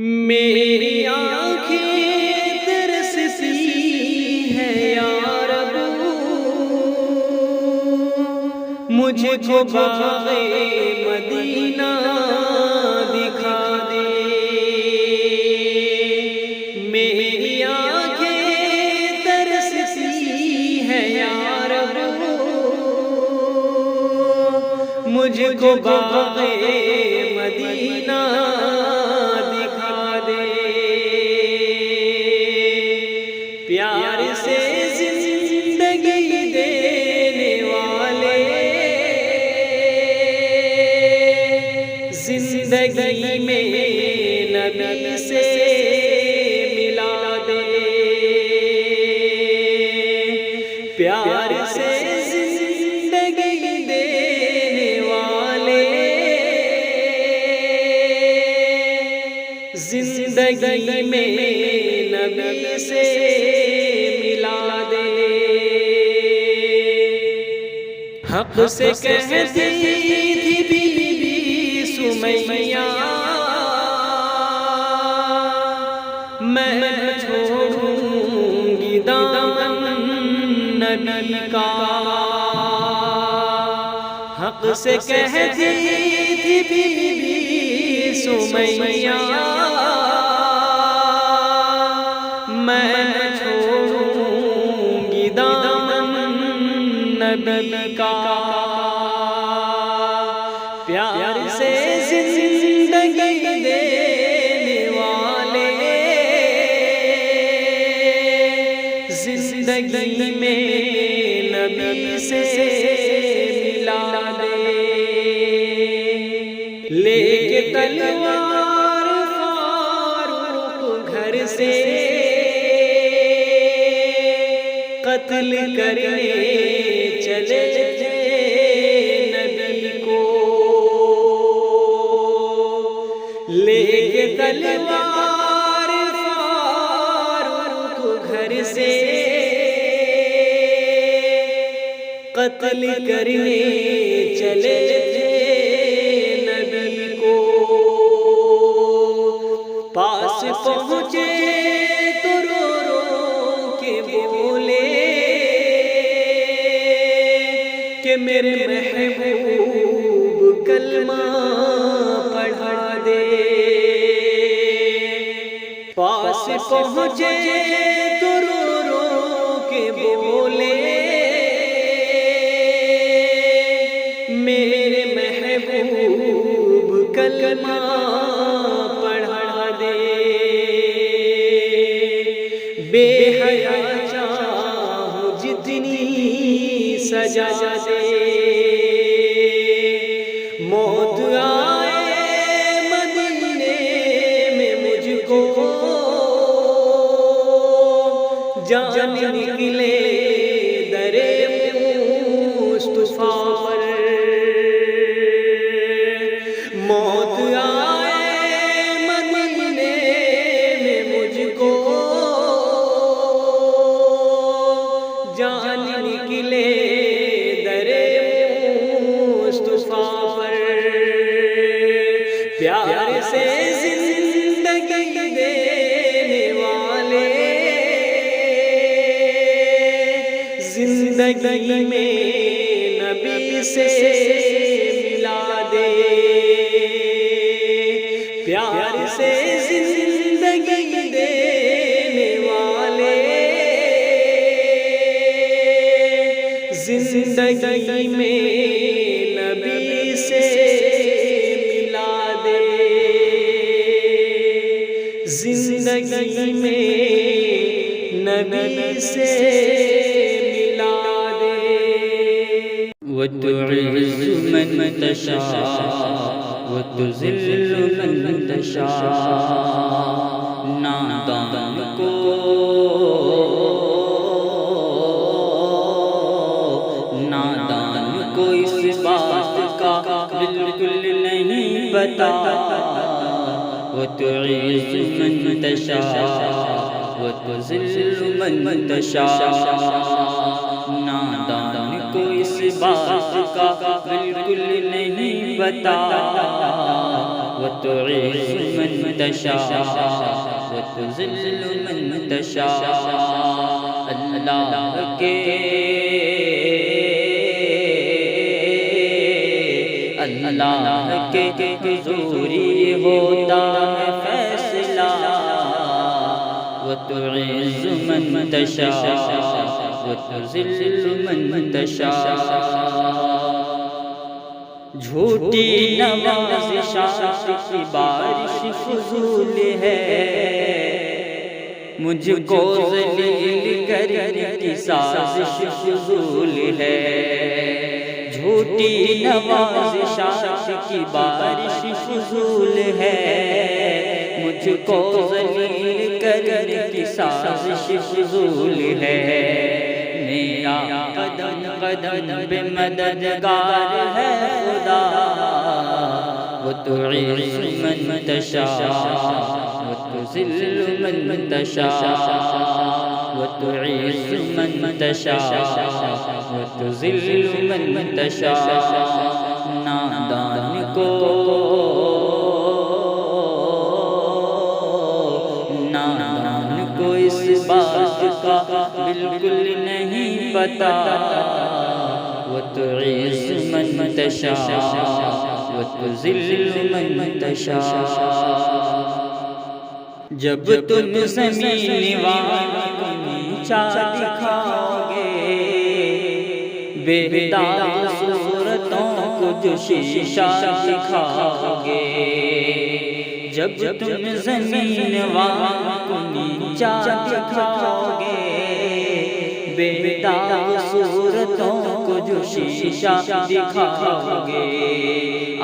میری آنکھیں ترستی ہے یا رب، مجھے کو باغ مدینہ دکھا دے۔ میری آنکھیں ترستی ہے یا رب، مجھے کو باغ مدینہ پیار سے زندگی دینے والے، زندگی میں نبی سے ملا دے۔ پیار سے زندگی دینے والے، زندگی میں نبی سے ملا دے۔ حق سے کہتی تھی بی بی سمیہ، میں چھوڑوں گی دامن نبی کا۔ حق سے کہتی تھی بی بی سمیہ، میں چھوڑوں گی دامن نبی کا۔ پیار سے زندگی دینے والے، زندگی میں نبی سے ملا دے۔ لے کے تلوار فاروق گھر سے قتل کرنے چلے تھے نبی کو۔ لے کے تلوار فاروق گھر سے قتل کرنے چلے تھے نبی کو۔ پاس پہنچے تو رو رو کے بولے کہ میرے محبوب کلمہ پڑھا دے۔ پاس پہنچے تو رو رو کے بولے میرے محبوب کلمہ پڑھا دے۔ بے حیا چاہوں جتنی سجا دے، موت آئے مدینے میں مجھ کو، جان نکلے درے مصطفیٰ پر۔ موت آئے مدینے میں مجھ کو، جان نکلے درے مصطفیٰ پر۔ پیار سے زندگی دینے والے، زندگی میں نبی سے ملا دے۔ پیار سے زندگی دینے والے، زندگی میں نبی سے ملا دے۔ زندگی میں نبی سے ملا دے۔ وتعز من تشاء وتذل من تشاء، نادان کو اس بات کا بالکل نہیں پتا۔ وتعز من تشاء وتذل من تشاء، نادان کو اس بات کا بالکل نہیں پتا۔ وتعز من تشاء وتذل من تشاء اللہ کے حضور یہ ہوتا ہے فیصلہ وتعز من تشاء وتذل من تشاء جھوٹی نوازشات کی بارش فضول ہے مجھ کو ذلیل کرنے کی سازش فضول ہے جھوٹی نوازشات کی بارش فضول ہے مجھ کو ذلیل کرنے کی سازش فضول ہے میرا قدم قدم پہ مددگار ہے خدا وتعز من تشاء وتذل من تشاء وتعز من تشاء وتذل من تشاء نادان کو اس بات کا بالکل نہیں پتا وتعز من تشاء وتذل من تشاء جب تم زمین والوں کو نیچا دکھاؤ گے بے داغ صورتوں کو جو شیشہ دکھاؤ گے جب تم زمین والوں کو نیچا دکھاؤ گے بے داغ صورتوں کو جو شیشہ دکھاؤ گے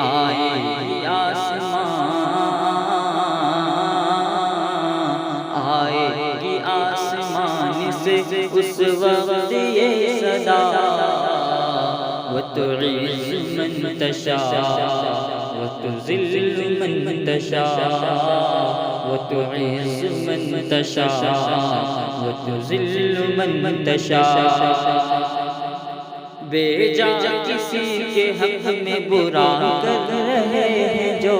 آئے گی آسمان سے اس وقت یہ صدا وتعز من تشاء وتذل من تشاء وتعز من تشاء وتذل من تشاء بے جا کسی کے حق میں برا کر رہے ہیں جو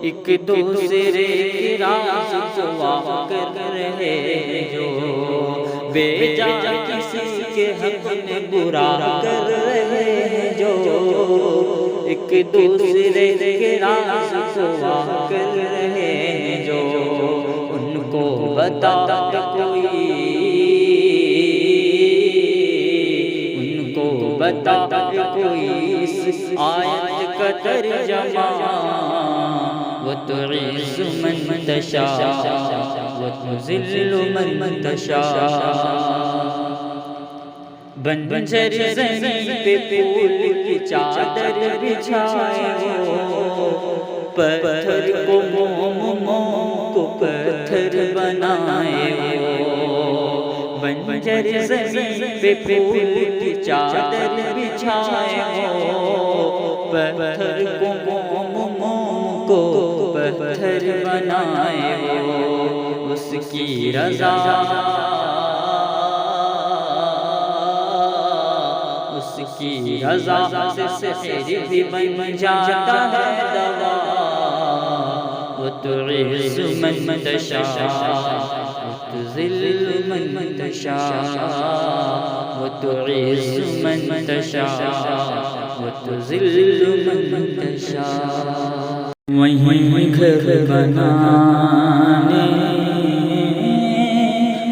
ایک دوسرے کے راز کو واہ کر رہے ہیں جو بے جا کسی کے حق میں برا کر رہے ہیں جو ایک دوسرے کے راز کو واہ کر رہے ہیں جو ان کو بتا کوئی ان کو بتا کوئی اس آیت کا ترجمہ وتعز من تشاء وتذل من تشاء بنجر زمین پہ پھول کی چادر بچھائے وہ پتھر کو موم کو پتھر بنائے وہ بنجر زمین پہ پھول کی چادر بچھائے وہ پتھر کو موم کو پتھر بنائے وہ اس کی رضا کی رضا سے سحر بھی بن جاتا ہے دوا وتعز من تشاء وتذل من تشاء وتعز من تشاء وتذل من تشاء وہیں گھر بنانے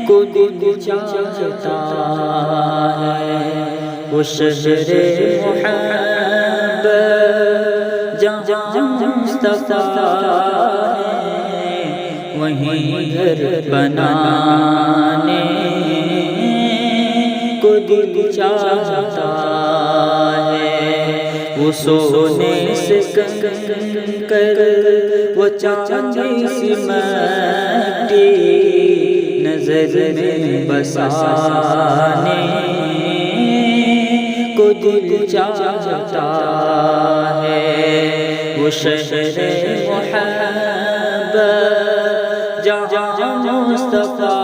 کو دل چاہتا ہے وہ شہر محبت جہاں مصطفیٰ ہے وہیں گھر بنانے کو دل چاہتا ہے وہ سونے سے کنکر وہ چاندی سی مٹی نظر میں بسانے کو دل چاہتا ہے وہ شہر محبت جہاں مصطفیٰ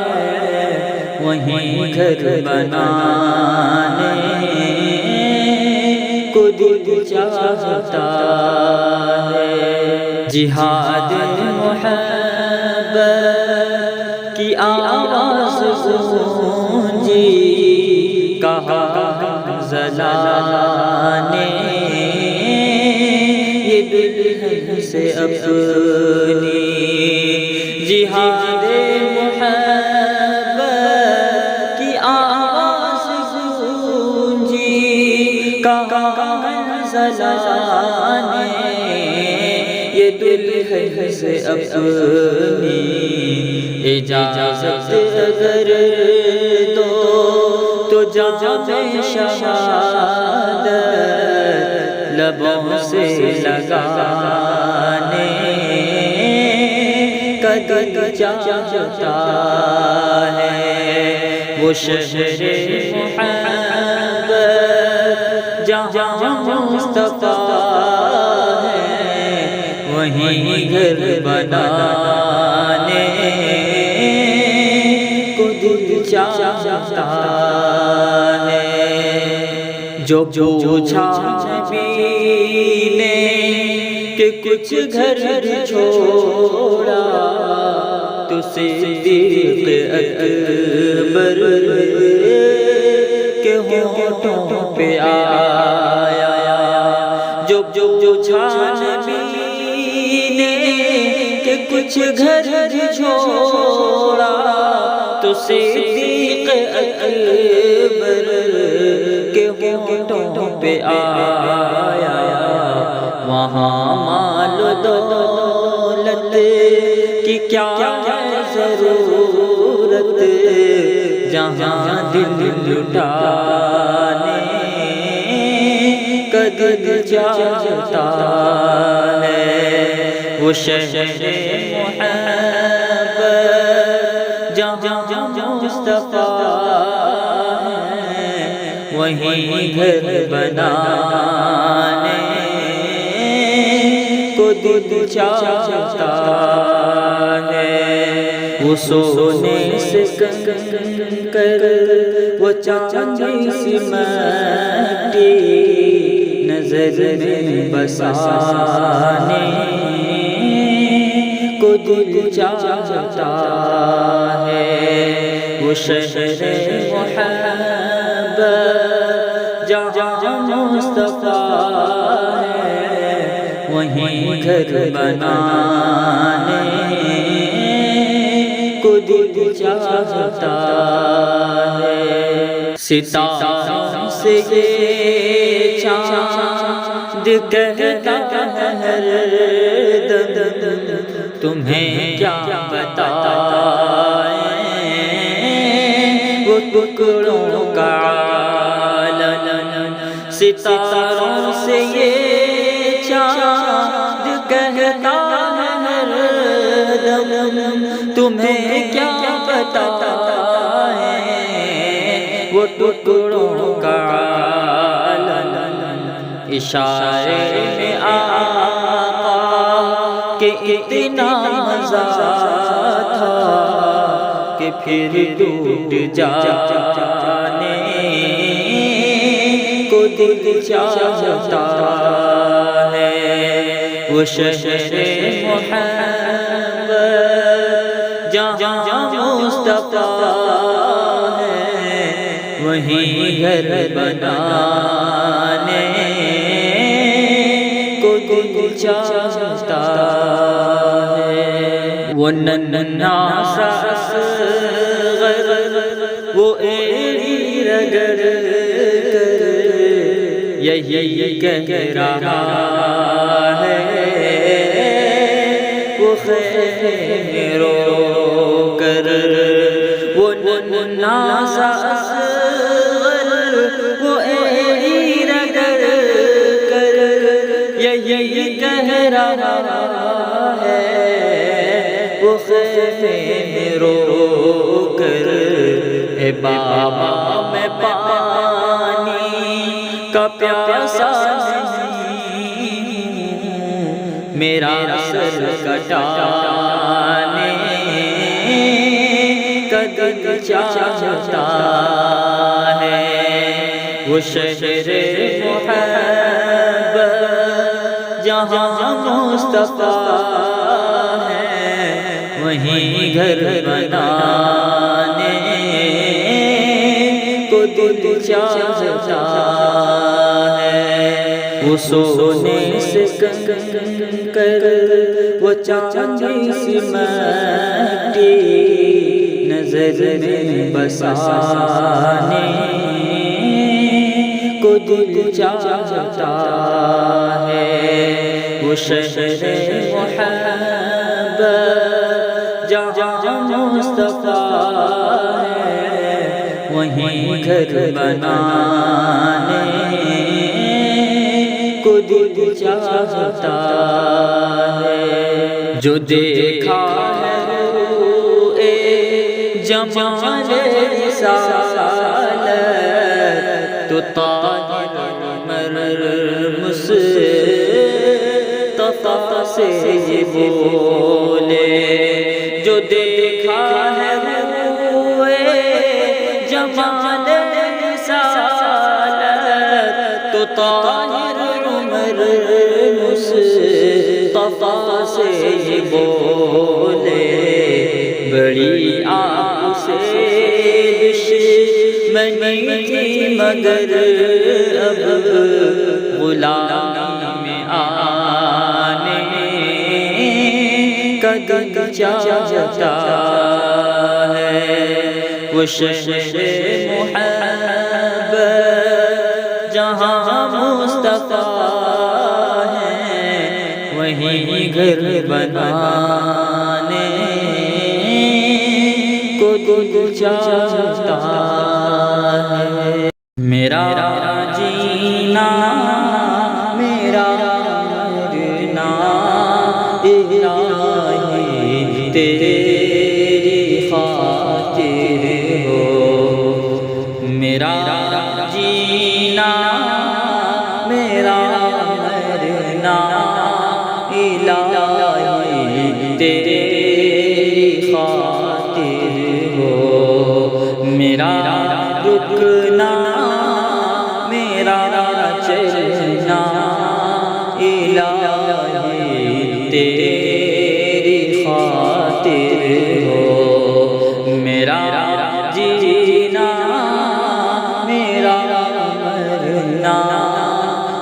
ہے وہیں گھر بنانے کو دل دل چاہتا ہے جہاد محبت کی آواز گونجی کہا زلانے یہ دل سے اپنی جہاد محبت کی آواز گونجی کہا زلانے یہ دل سے اپنی اجازت اگر دو تو جام شہادت لبوں سے لگانے کا دل چاہتا ہے وہ شہر محبت جہاں مصطفیٰ ہے وہیں گھر بنانے کو دل چاہتا ہے جو پوچھا نبی نے کہ کچھ گھر چھوڑا تو صدیق اکبر کے ہونٹوں پہ آیا جو پوچھا نبی نے کہ کچھ گھر چھوڑا تو صدیق اکبر کے ہونٹوں پہ آیا وہاں مال و دولت کی کیا ضرورت جہاں دل لٹانے کا دل چاہتا ہے وہ شہر محبت جہاں مصطفیٰ ہے وہیں گھر بنانے کو دل چاہتا ہے وہ سونے سے کنکر وہ چاندی سی مٹی نظر میں بسانے کو دل چاہتا ہے وہ شہر محبت جہاں مصطفیٰ ہے وہیں گھر بنانے کو دل چاہتا ہے ستاروں سے یہ چاند کہتا ہر دم تمہیں کیا بتائیں وہ ٹکڑوں کا عالم ستاروں سے یہ چاند کہتا ہر دم تمہیں کیا بتائیں وہ ٹکڑوں کا عالم اشارے میں آقا کہ اتنا مزہ تھا کہ پھر ٹوٹ جانے کو دل چاہتا ہے وہ شہر محبت جہاں مصطفیٰ ہے وہیں گھر بنانے کو دل چاہتا ہے وہ ننھا سا اصغر وہ ایڑی رگڑ کر یہی کہہ رہا ہے وہ خیر رو کر وہ ننھا سا اصغر وہ ایڑی رگڑ کر یہی کہہ رہا ہے وہ خیر رو کر اے بابا میں پانی کا پیاسا نہیں میرا سر کٹانے کا دل چاہتا ہے وہ شہر محبت جہاں مصطفیٰ ہے وہیں گھر بنانے کو دل چاہتا ہے، وہ سونے سے کنکر وہ چاندی سی مٹی نظر میں بسانے کو دل چاہتا ہے، وہ شہر محبت جہاں مصطفیٰ ہے وہیں گھر بنانے کو دل چاہتا ہے، جو دیکھا ہے جمال رسالت تو طاہر عمر مصطفیٰ سے یہ بولے، جو دیکھا ہے جمال رسالت تو طاہر عمر مصطفیٰ سے یہ بولے، بڑی آپ سے دشمنی تھی مگر اب غلامی میں آنے کا دل چاہتا ہے، وہ شہر محبت جہاں مصطفیٰ ہے وہیں گھر بنانے کو دل چاہتا ہے، میرا جینا میرا مرنا الہی تیری خاطر ہو، میرا جینا میرا مرنا الہی تیری خاطر ہو، میرا رکنا میرا چلنا الہی تیری خاطر ہو، میرا جینا میرا مرنا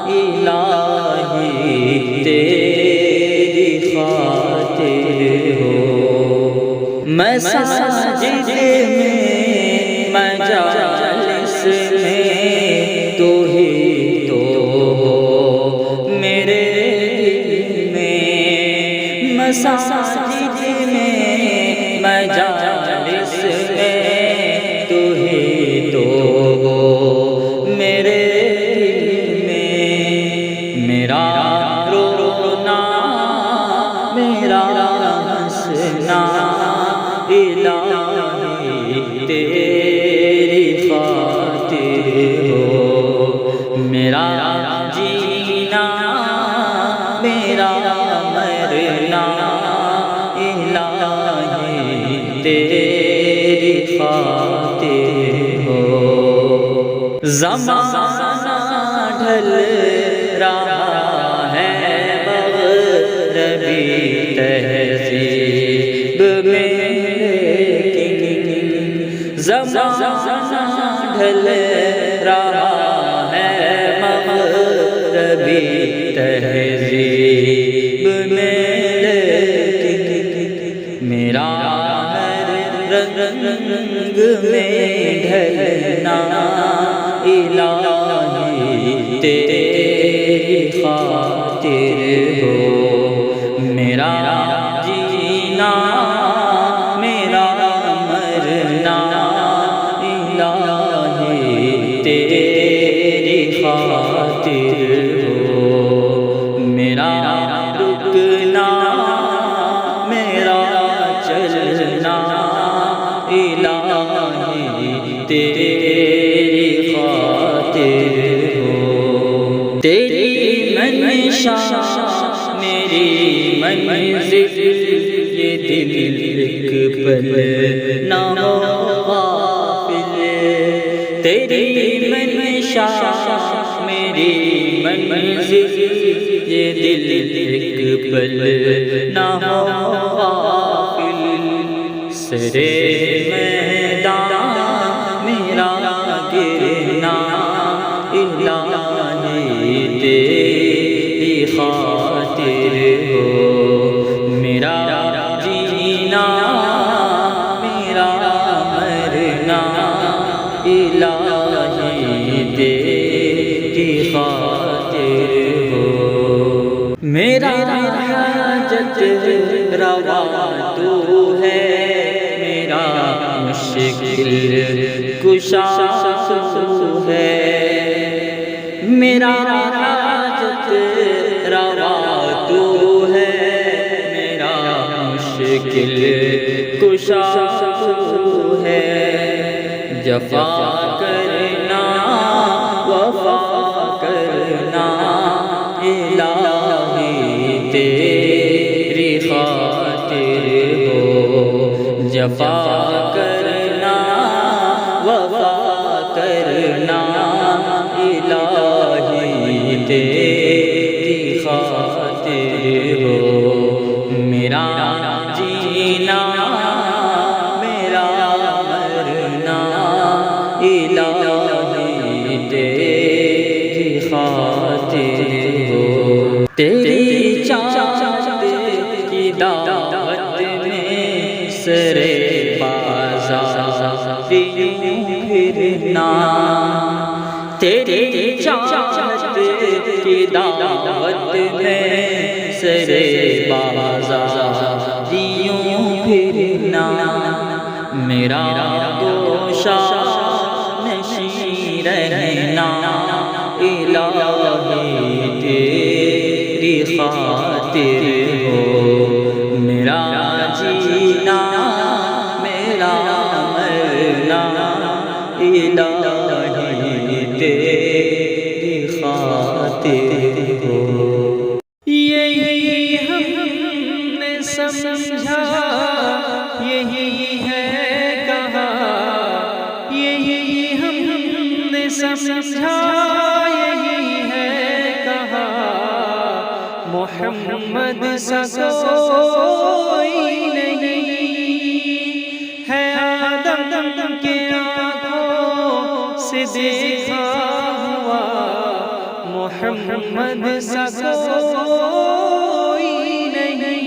الہی تیری خاطر ہو، مساجد میں مجالس میں تو ہی تو ہو میرے دل میں، مساجد میں مجالس میں تو ہی تو ہو میرے دل میں، میرا رونا میرا ہنسنا الہی تیری خاطر ہو، میرا جینا میرا مرنا الہی تیری خاطر ہو، زمانہ ڈھل رہا ہے مغربی تہذیب میں، زمانہ ڈھل رہا ہے مغربی تہذیب میں، میرا ہر رنگ میں ڈھلنا الہی تیری خاطر ہو، میرا جینا میرا مرنا الہی تیری خاطر ہو، میرا رکنا میرا چلنا الہی تیری خاطر ہو، تیری منشا میری منزل یہ دل ایک پل نہ ہو غافل، تیری منشا میری میری منزل یہ دل ایک پل نہ ہو غافل سرے میدان میرا گرنا الہی تیری خاطر ہو میرا جینا میرا مرنا الہی تیری خاطر ہو میرا حاجت روا تو ہے میرا مشکل کشا تو ہے میرا حاجت روا تو ہے میرا مشکل کشا تو ہے جفا کرنا وفا کرنا الہی تیری خاطر ہو جفا کرنا وفا کرنا الہی تیری خاطر ہو میرا جینا میرا مرنا الہی تیری خاطر ہو تیری چاہت کی دعوت میں سرے بازار یوں پھرنا تیری چاہت کی دعوت میں سرے بازار یوں پھرنا میرا گوشہ نشیں رہنا الہی تیری خاطر ہو میرا جینا میرا مرنا الہی تیری خاطر ہو یہی ہم نے سمجھا یہی ہے کہا یہی ہم نے سمجھا یہی ہے کہا محمد سا کوئی نہیں ہے آدم کے آنکھوں سے دیکھا ہوا محمد سا کوئی نہیں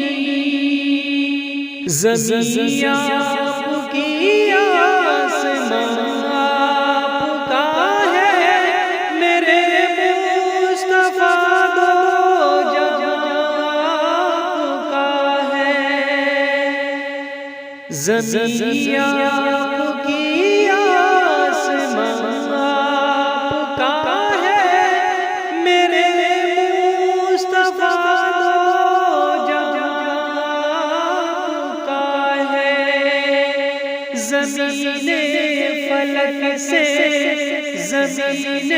زمین آپ کی آسمان آپ کا ہے میرے مصطفیٰ دو جہاں آپ کا ہے زمین آپ کی آسمان آپ کا ہے میرے مصطفیٰ دو جہاں آپ کا ہے زمین فلک سے زمین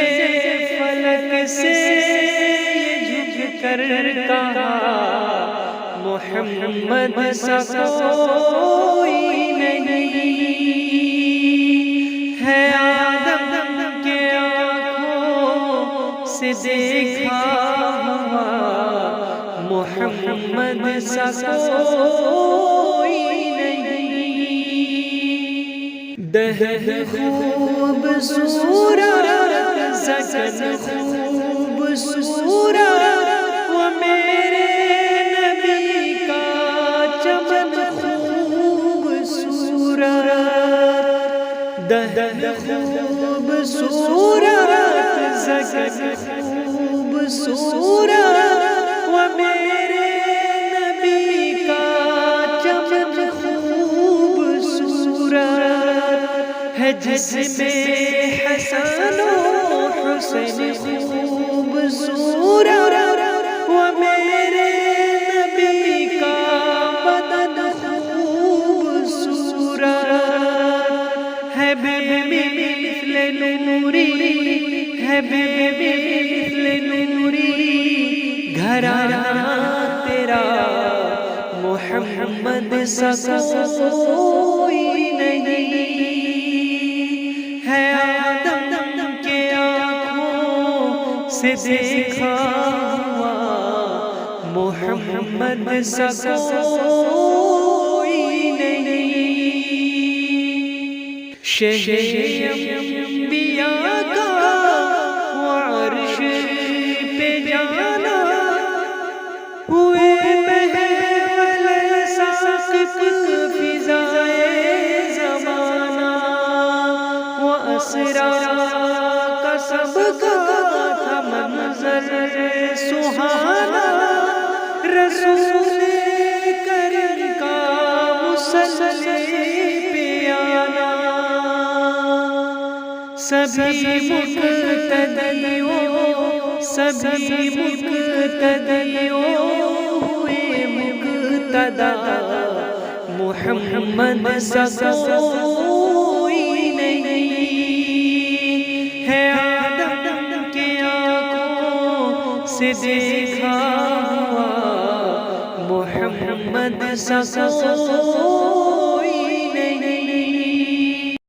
فلک سے جھک کر کہا محمد سا کوئی نہیں ہے آدم کے آنکھوں سے دیکھا ہوا محمد سا کوئی نہیں دہن خوبصورت زکن خوبصورت وہ میرے نبی کا چمن خوبصورت دہن خوبصورت زکن خوبصورت وہ میرے نبی کا چمن خوبصورت ہے جس میں حسن و حسین خوبصورت وہ میرے نبی کا بدن خوبصورت ہے بے مثل نوری ہے بے مثل نوری گھرانہ تیرا محمد سا کوئی نہیں ہے آدم کے آنکھوں سے سے دیکھا ہوا محمد سا کوئی نہیں، شہر انبیاء کا عرش پہ جانا، ہوئے محول ساقف فضائے زمانہ، وہ اسرا کا سب کا تھا منظر سہانا، رسول کریم کا مسلسل پہ آنا، سبھی مقتدیوں ہوئے مقتدا، محمد سا کوئی نہیں ہے، آدم کے آنکھوں سے دیکھا ہوا محمد سا کوئی